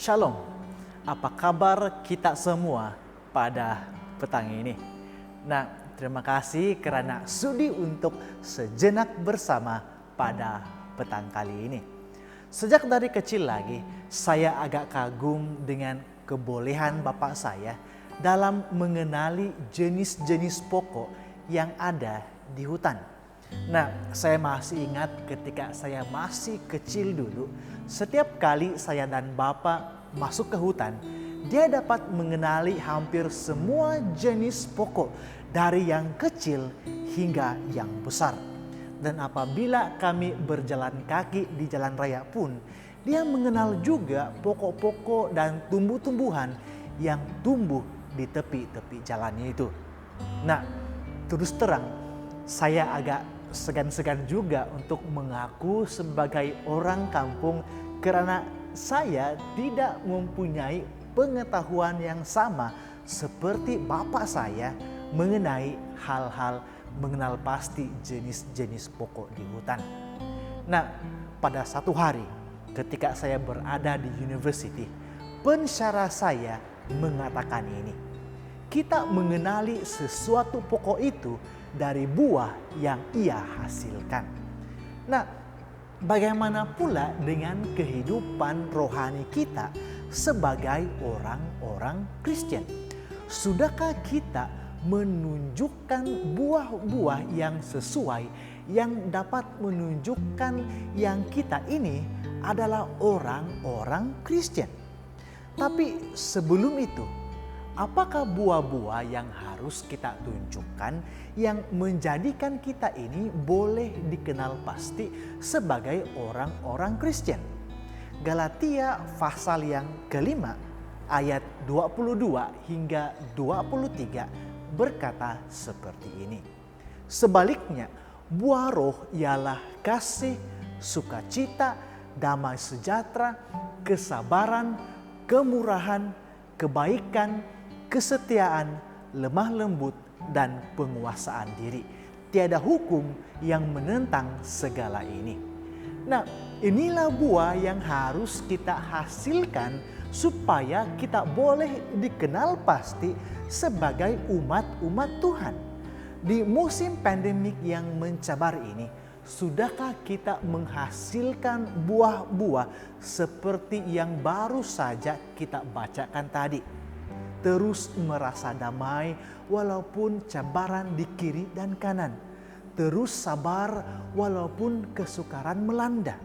Shalom, apa kabar kita semua pada petang ini? Nah, terima kasih karena sudi untuk sejenak bersama pada petang kali ini. Sejak dari kecil lagi, saya agak kagum dengan kebolehan bapak saya dalam mengenali jenis-jenis pokok yang ada di hutan. Nah, saya masih ingat ketika saya masih kecil dulu, setiap kali saya dan bapak masuk ke hutan, dia dapat mengenali hampir semua jenis pokok dari yang kecil hingga yang besar. Dan apabila kami berjalan kaki di jalan raya pun, dia mengenal juga pokok-pokok dan tumbuh-tumbuhan yang tumbuh di tepi-tepi jalannya itu. Nah, terus terang, saya agak segan-segan juga untuk mengaku sebagai orang kampung karena saya tidak mempunyai pengetahuan yang sama seperti bapak saya mengenai hal-hal mengenal pasti jenis-jenis pokok di hutan. Nah, pada satu hari ketika saya berada di university, pensyarah saya mengatakan ini. Kita mengenali sesuatu pokok itu dari buah yang ia hasilkan. Nah, bagaimana pula dengan kehidupan rohani kita sebagai orang-orang Kristen? Sudahkah kita menunjukkan buah-buah yang sesuai, yang dapat menunjukkan yang kita ini adalah orang-orang Kristen? Tapi sebelum itu, apakah buah-buah yang harus kita tunjukkan yang menjadikan kita ini boleh dikenal pasti sebagai orang-orang Kristen? Galatia pasal yang kelima ayat 22 hingga 23 berkata seperti ini. Sebaliknya, buah roh ialah kasih, sukacita, damai sejahtera, kesabaran, kemurahan, kebaikan, kesetiaan, lemah lembut, dan penguasaan diri. Tiada hukum yang menentang segala ini. Nah, inilah buah yang harus kita hasilkan supaya kita boleh dikenal pasti sebagai umat-umat Tuhan. Di musim pandemik yang mencabar ini, sudahkah kita menghasilkan buah-buah seperti yang baru saja kita bacakan tadi? Terus merasa damai walaupun cabaran di kiri dan kanan. Terus sabar walaupun kesukaran melanda.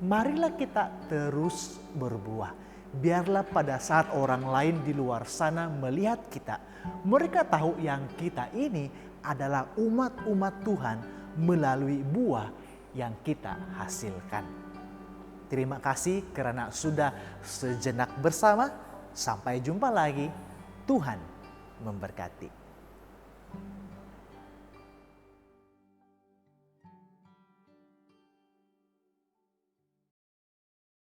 Marilah kita terus berbuah. Biarlah pada saat orang lain di luar sana melihat kita, mereka tahu yang kita ini adalah umat-umat Tuhan melalui buah yang kita hasilkan. Terima kasih karena sudah sejenak bersama. Sampai jumpa lagi. Tuhan memberkati.